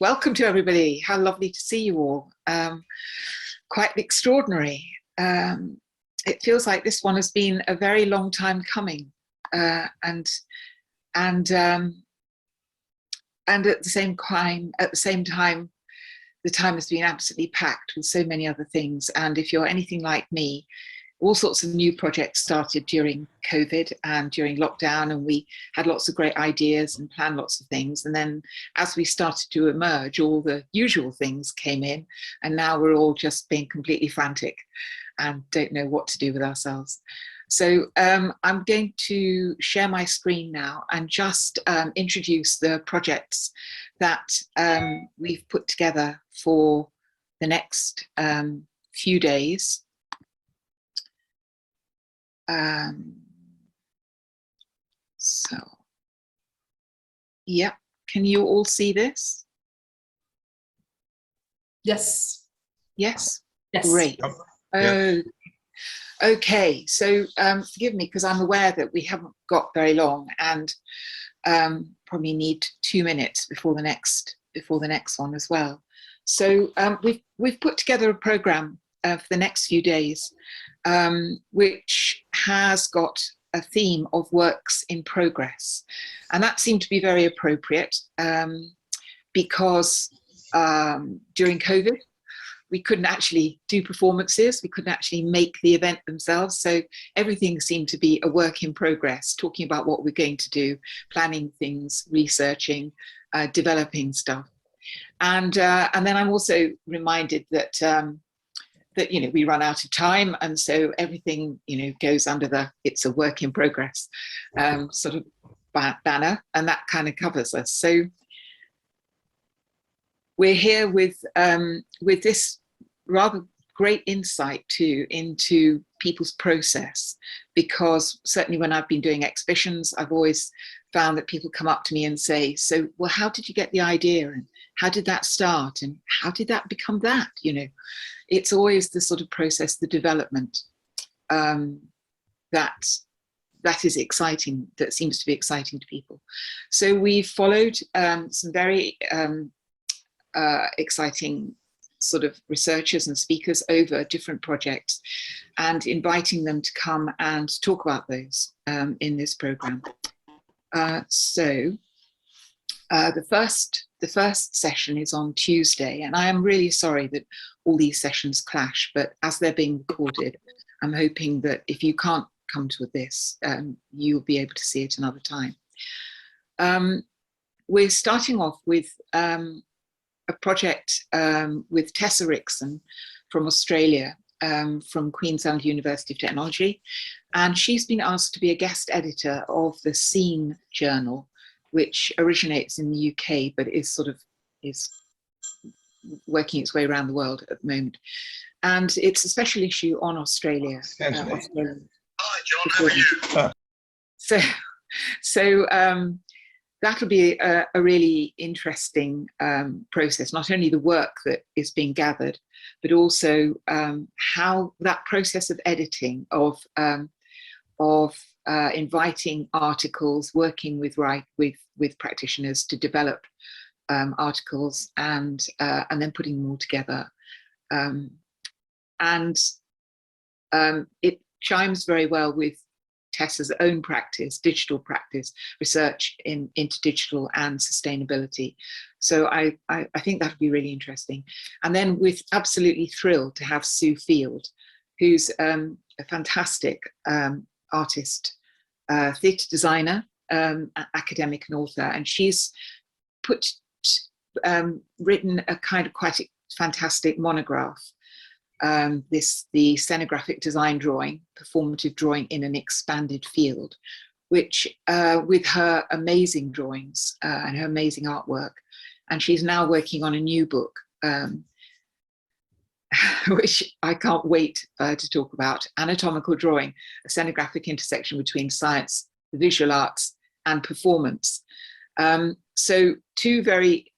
Welcome to everybody. How lovely to see you all. Quite extraordinary. It feels like this one has been a very long time coming, and at the same time, the time has been absolutely packed with so many other things. And if you're anything like me, all sorts of new projects started during COVID and during lockdown, and we had lots of great ideas and planned lots of things. And then as we started to emerge, all the usual things came in, and now we're all just being completely frantic and don't know what to do with ourselves. So I'm going to share my screen now and just introduce the projects that we've put together for the next few days. So, yeah, can you all see this? Yes. Yes? Yes. Great. Yep. Okay, so forgive me because I'm aware that we haven't got very long and probably need 2 minutes before the next one as well. So we've put together a program for the next few days, which has got a theme of works in progress. And that seemed to be very appropriate because during COVID, we couldn't actually do performances, we couldn't actually make the event themselves. So everything seemed to be a work in progress, talking about what we're going to do, planning things, researching, developing stuff. And then I'm also reminded that that we run out of time, and so everything goes under the "it's a work in progress" sort of banner, and that kind of covers us. So we're here with this rather great insight too into people's process, because certainly when I've been doing exhibitions, I've always found that people come up to me and say, "So, well, how did you get the idea, and how did that start, and how did that become that?" It's always the sort of process, the development that is exciting, that seems to be exciting to people. So we've followed some very exciting sort of researchers and speakers over different projects and inviting them to come and talk about those in this program. So the first session is on Tuesday, and I am really sorry that all these sessions clash, but as they're being recorded, I'm hoping that if you can't come to this, you'll be able to see it another time. We're starting off with a project with Tessa Rickson from Australia, from Queensland University of Technology, and she's been asked to be a guest editor of the Scene journal, which originates in the UK but is working its way around the world at the moment. And it's a special issue on Australia. Hi, John, how are you? So that'll be a really interesting process, not only the work that is being gathered, but also how that process of editing, of inviting articles, working with practitioners to develop articles, and then putting them all together. It chimes very well with Tessa's own practice, digital practice, research into digital and sustainability. So I think that would be really interesting. And then we're absolutely thrilled to have Sue Field, who's a fantastic artist, theatre designer, academic and author, and she's written a kind of quite fantastic monograph, the scenographic design drawing, performative drawing in an expanded field, which with her amazing drawings and her amazing artwork. And she's now working on a new book, which I can't wait to talk about, Anatomical Drawing, a scenographic intersection between science, the visual arts and performance. So two very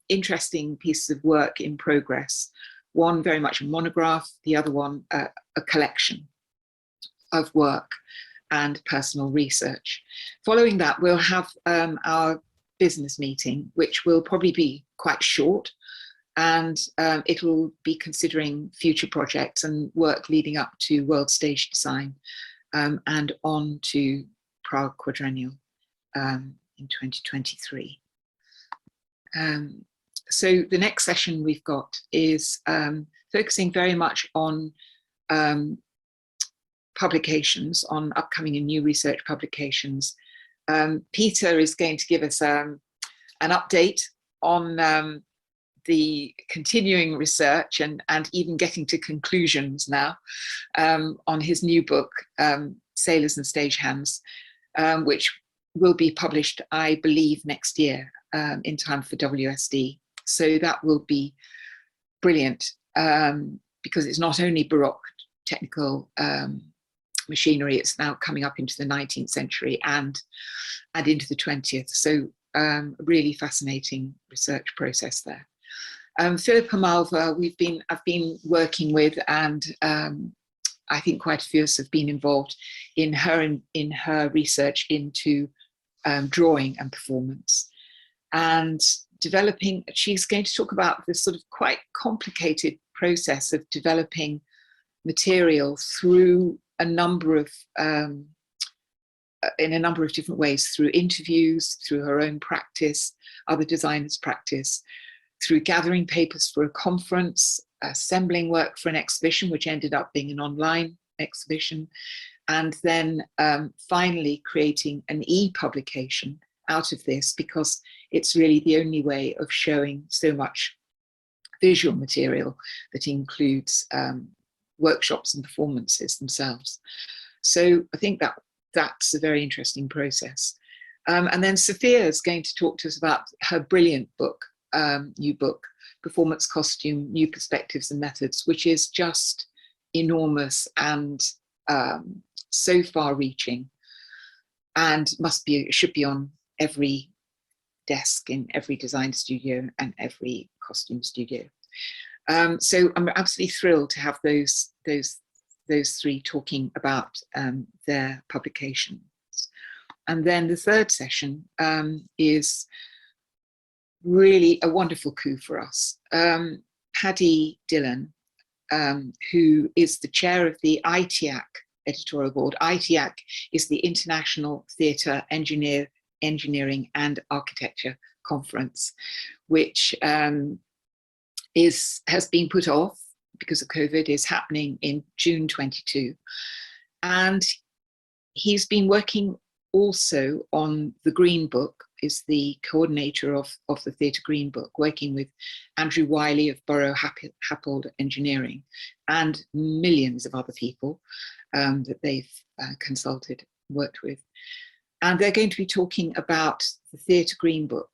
interesting pieces of work in progress. One very much a monograph, the other one a collection of work and personal research. Following that, we'll have our business meeting, which will probably be quite short, and it will be considering future projects and work leading up to World Stage Design and on to Prague Quadrennial in 2023. So the next session we've got is focusing very much on publications, on upcoming and new research publications. Peter is going to give us an update on the continuing research and even getting to conclusions now on his new book, Sailors and Stagehands, which will be published, I believe, next year in time for WSD. So that will be brilliant because it's not only Baroque technical machinery, it's now coming up into the 19th century and into the 20th. So really fascinating research process there. Philippa Malva, I've been working with, and I think quite a few of us have been involved in her research into drawing and performance, and developing. She's going to talk about this sort of quite complicated process of developing material through a number of in a number of different ways, through interviews, through her own practice, other designers' practice, through gathering papers for a conference, assembling work for an exhibition, which ended up being an online exhibition, and then finally creating an e-publication out of this, because it's really the only way of showing so much visual material that includes workshops and performances themselves. So I think that's a very interesting process. And then Sophia is going to talk to us about her brilliant book, new book, Performance Costume, New Perspectives and Methods, which is just enormous and so far-reaching, and should be on every desk in every design studio and every costume studio. So I'm absolutely thrilled to have those three talking about their publications. And then the third session is really a wonderful coup for us. Paddy Dylan, who is the chair of the ITIAC editorial board. ITIAC is the International Theatre Engineering and Architecture Conference, which has been put off because of COVID, is happening in June 22. And he's been working also on the Green Book, is the coordinator of the Theatre Green Book, working with Andrew Wiley of Borough Happold Engineering and millions of other people that they've worked with. And they're going to be talking about the Theatre Green Book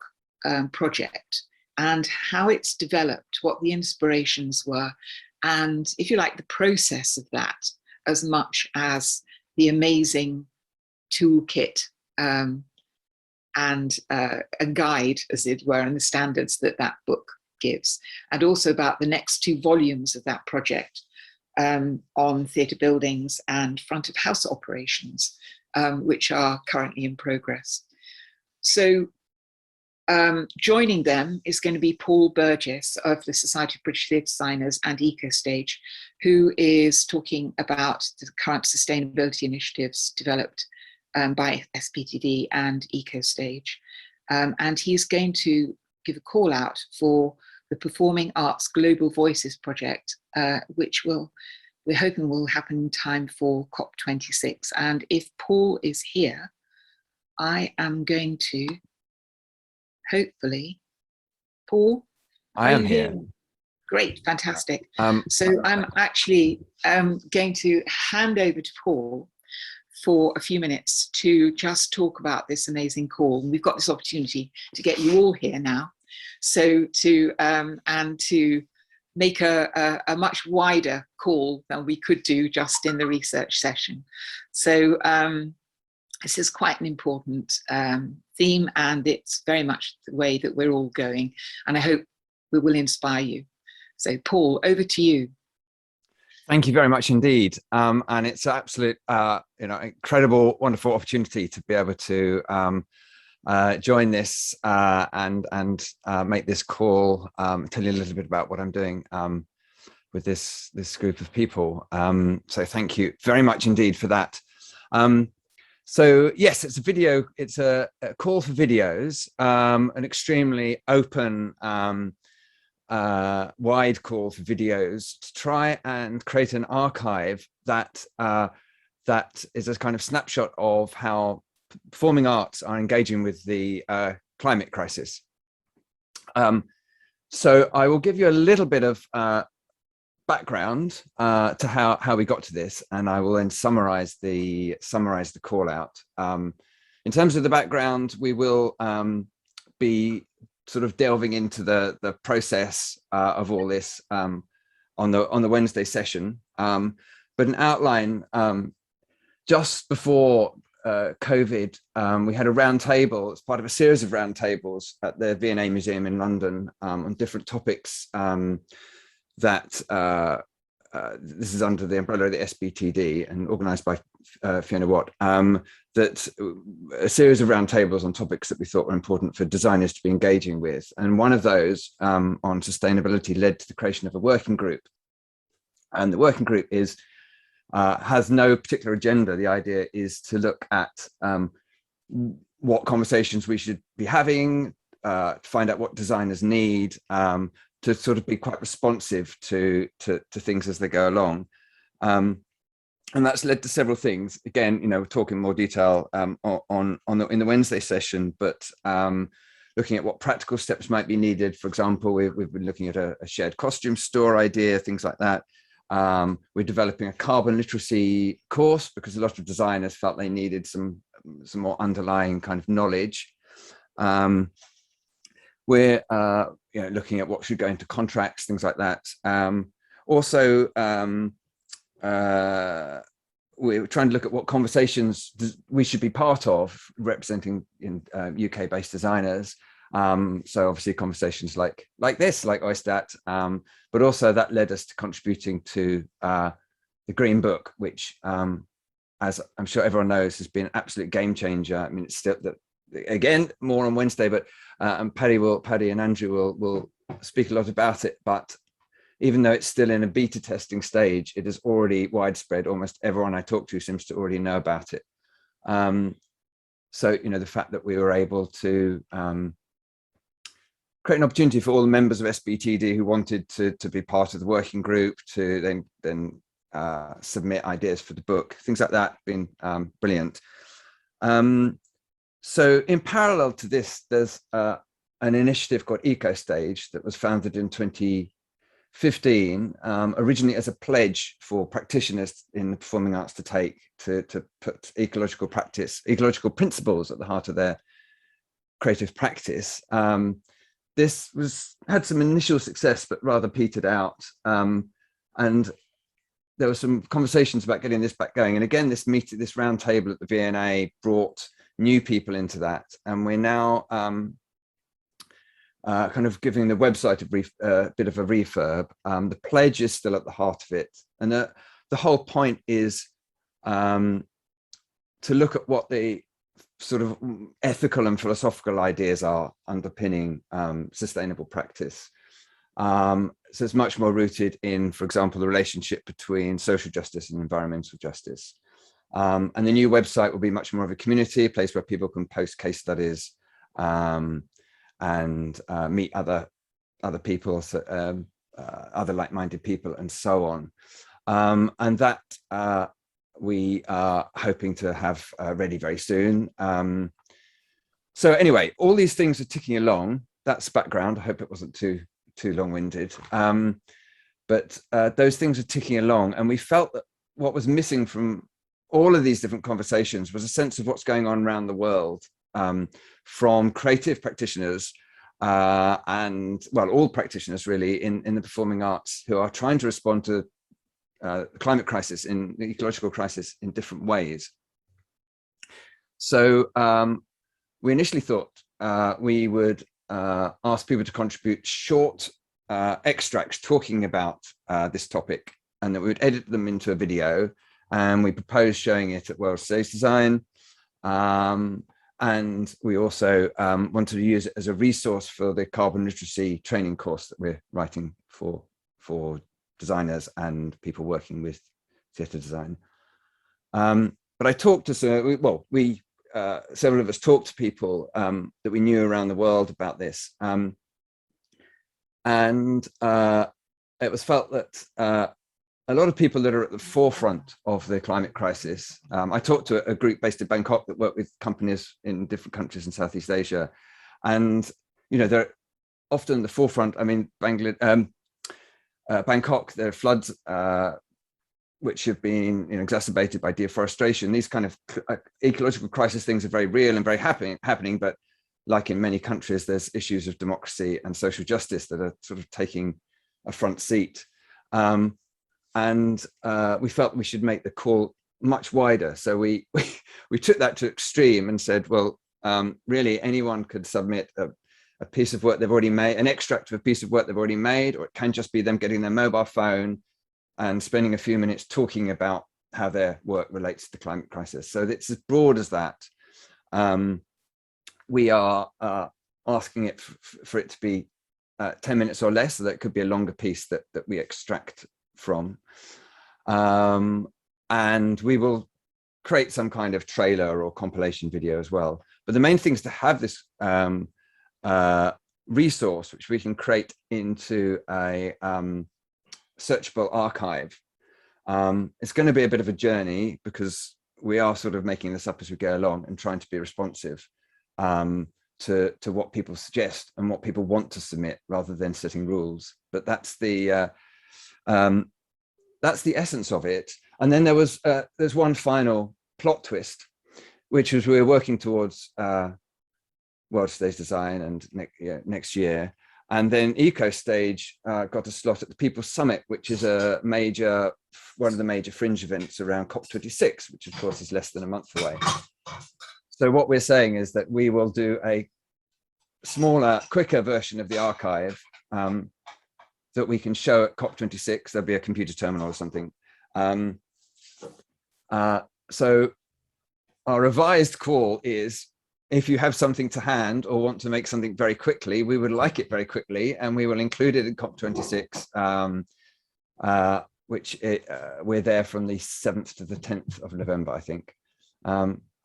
project and how it's developed, what the inspirations were, and, if you like, the process of that, as much as the amazing toolkit and a guide, as it were, and the standards that book gives, and also about the next 2 volumes of that project on theatre buildings and front of house operations, which are currently in progress. So joining them is going to be Paul Burgess of the Society of British Theatre Designers and Ecostage, who is talking about the current sustainability initiatives developed by SPTD and Ecostage. And he's going to give a call out for the Performing Arts Global Voices project, which we're hoping will happen in time for COP26. And if Paul is here, I am going to hopefully, Paul? I am here. Great, fantastic. So I'm actually going to hand over to Paul for a few minutes to just talk about this amazing call. And we've got this opportunity to get you all here now. So to make a much wider call than we could do just in the research session. So this is quite an important theme, and it's very much the way that we're all going. And I hope we will inspire you. So Paul, over to you. Thank you very much indeed. And it's an absolute, incredible, wonderful opportunity to be able to join this and make this call, tell you a little bit about what I'm doing with this group of people. So thank you very much indeed for that. So yes, it's a video, it's a call for videos, an extremely open, wide call for videos to try and create an archive that that is a kind of snapshot of how performing arts are engaging with the climate crisis. So I will give you a little bit of background to how we got to this, and I will then summarize the call out. In terms of the background, we will be sort of delving into the process of all this on the Wednesday session, but an outline. Just before COVID, we had a round table. It's part of a series of round tables at the V&A Museum in London on different topics that this is under the umbrella of the SBTD and organised by Fiona Watt, that a series of round tables on topics that we thought were important for designers to be engaging with. And one of those on sustainability led to the creation of a working group. And the working group has no particular agenda. The idea is to look at what conversations we should be having, to find out what designers need, to sort of be quite responsive to things as they go along. And that's led to several things. Again, we'll talk in more detail in the Wednesday session, but looking at what practical steps might be needed. For example, we've been looking at a shared costume store idea, things like that. We're developing a carbon literacy course because a lot of designers felt they needed some more underlying kind of knowledge. We're looking at what should go into contracts, things like that. Also, we're trying to look at what conversations we should be part of, representing in UK-based designers. So obviously conversations like this, like OISTAT, but also that led us to contributing to the Green Book, which, as I'm sure everyone knows, has been an absolute game changer. I mean, it's still that, again, more on Wednesday, but and Paddy and Andrew will speak a lot about it. But even though it's still in a beta testing stage, it is already widespread. Almost everyone I talk to seems to already know about it. So the fact that we were able to create an opportunity for all the members of SBTD who wanted to be part of the working group to then submit ideas for the book, things like that, been brilliant. So in parallel to this, there's an initiative called Ecostage that was founded in 2015, originally as a pledge for practitioners in the performing arts to take to put ecological principles at the heart of their creative practice. This had some initial success, but rather petered out. And there were some conversations about getting this back going. And again, this round table at the V&A brought new people into that. And we're now kind of giving the website a bit of a refurb. The pledge is still at the heart of it. And the whole point is to look at what the sort of ethical and philosophical ideas are underpinning sustainable practice. So it's much more rooted in, for example, the relationship between social justice and environmental justice. And the new website will be much more of a community, a place where people can post case studies and meet other people, other like-minded people, and so on. And that we are hoping to have ready very soon. So anyway, all these things are ticking along. That's background. I hope it wasn't too long-winded. But those things are ticking along, and we felt that what was missing from all of these different conversations was a sense of what's going on around the world, from creative practitioners and, well, all practitioners really in the performing arts who are trying to respond to the climate crisis, in the ecological crisis, in different ways. So we initially thought we would ask people to contribute short extracts talking about this topic, and that we would edit them into a video, and we proposed showing it at World Stage Design. And and we also wanted to use it as a resource for the carbon literacy training course that we're writing for designers and people working with theatre design. But I talked to several of us talked to people that we knew around the world about this. And it was felt that a lot of people that are at the forefront of the climate crisis. I talked to a group based in Bangkok that work with companies in different countries in Southeast Asia. And, you know, they're often the forefront. I mean, Bangkok, there are floods which have been, you know, exacerbated by deforestation. These kind of ecological crisis things are very real and very happening, but like in many countries, there's issues of democracy and social justice that are sort of taking a front seat. And we felt we should make the call much wider. So we took that to extreme and said, well, really anyone could submit a piece of work they've already made, an extract of a piece of work they've already made, or it can just be them getting their mobile phone and spending a few minutes talking about how their work relates to the climate crisis. So it's as broad as that. We are asking it for it to be 10 minutes or less, so that it could be a longer piece that we extract from. And we will create some kind of trailer or compilation video as well. But the main thing is to have this resource, which we can create into a searchable archive. It's going to be a bit of a journey because we are sort of making this up as we go along and trying to be responsive to what people suggest and what people want to submit rather than setting rules. But that's the essence of it. And then there's one final plot twist, which was we're working towards World Stage Design and next year. And then Ecostage got a slot at the People's Summit, which is one of the major fringe events around COP26, which of course is less than a month away. So what we're saying is that we will do a smaller, quicker version of the archive that we can show at COP26. There'll be a computer terminal or something. So our revised call is, if you have something to hand or want to make something very quickly, we would like it very quickly, and we will include it in COP26, which we're there from the 7th to the 10th of November, I think.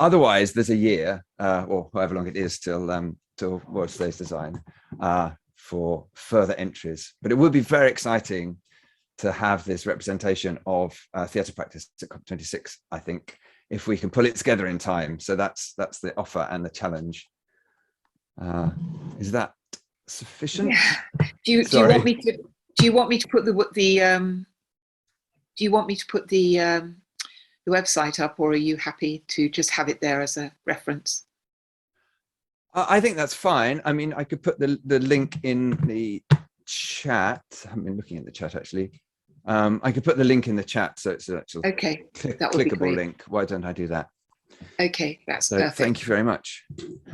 Otherwise, there's a year, or however long it is, till World Stage Design for further entries. But it would be very exciting to have this representation of theatre practice at COP26, I think, if we can pull it together in time. So that's the offer and the challenge. Is that sufficient? Yeah. Do you want me to put the website up, or are you happy to just have it there as a reference? I think that's fine. I mean, I could put the link in the chat. I haven't been looking at the chat actually. I could put the link in the chat, so it's an actual clickable link. Why don't I do that? Okay, that's perfect. Thank you very much.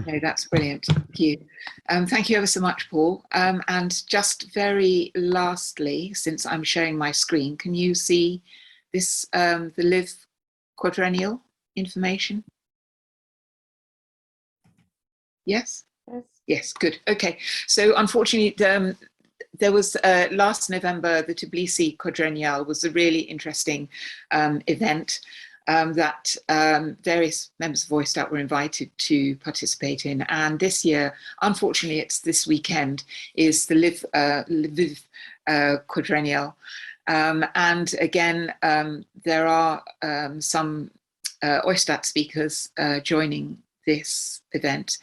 No, that's brilliant. Thank you. Thank you ever so much, Paul. And just very lastly, since I'm showing my screen, can you see this, the Live quadrennial information? Yes? Yes, good. Okay. So unfortunately, there was last November, the Tbilisi quadrennial was a really interesting event that various members of Voiced Out were invited to participate in. And this year, unfortunately, it's this weekend, is the Lviv quadrennial. And again, there are some Oistat speakers joining this event.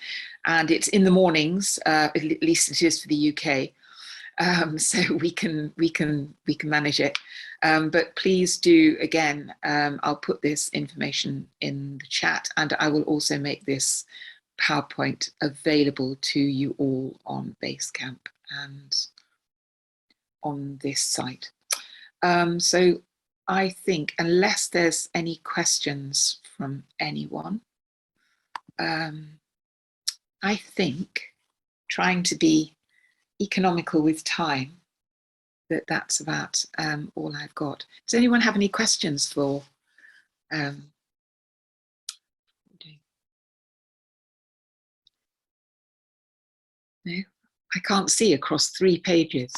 And it's in the mornings, at least it is for the UK. So we can manage it, but please do, again, I'll put this information in the chat, and I will also make this PowerPoint available to you all on Basecamp and on this site. So I think, unless there's any questions from anyone, I think, trying to be economical with time, that's about all I've got. Does anyone have any questions for No, I can't see across 3 pages.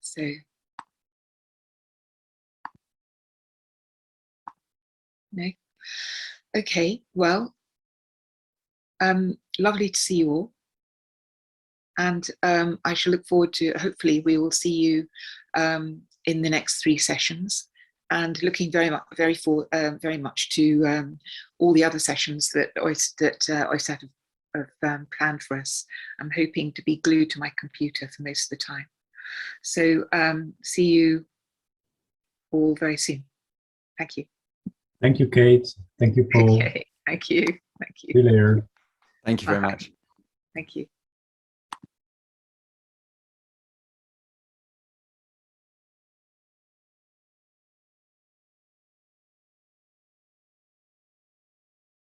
So, no. Okay, well, lovely to see you all. And I shall look forward to, hopefully we will see you in the next 3 sessions, and looking very much to all the other sessions that OISAT have planned for us. I'm hoping to be glued to my computer for most of the time. So see you all very soon. Thank you. Thank you, Kate. Thank you, Paul. Okay, thank you. Thank you. See you later. Thank you very much. Thank you.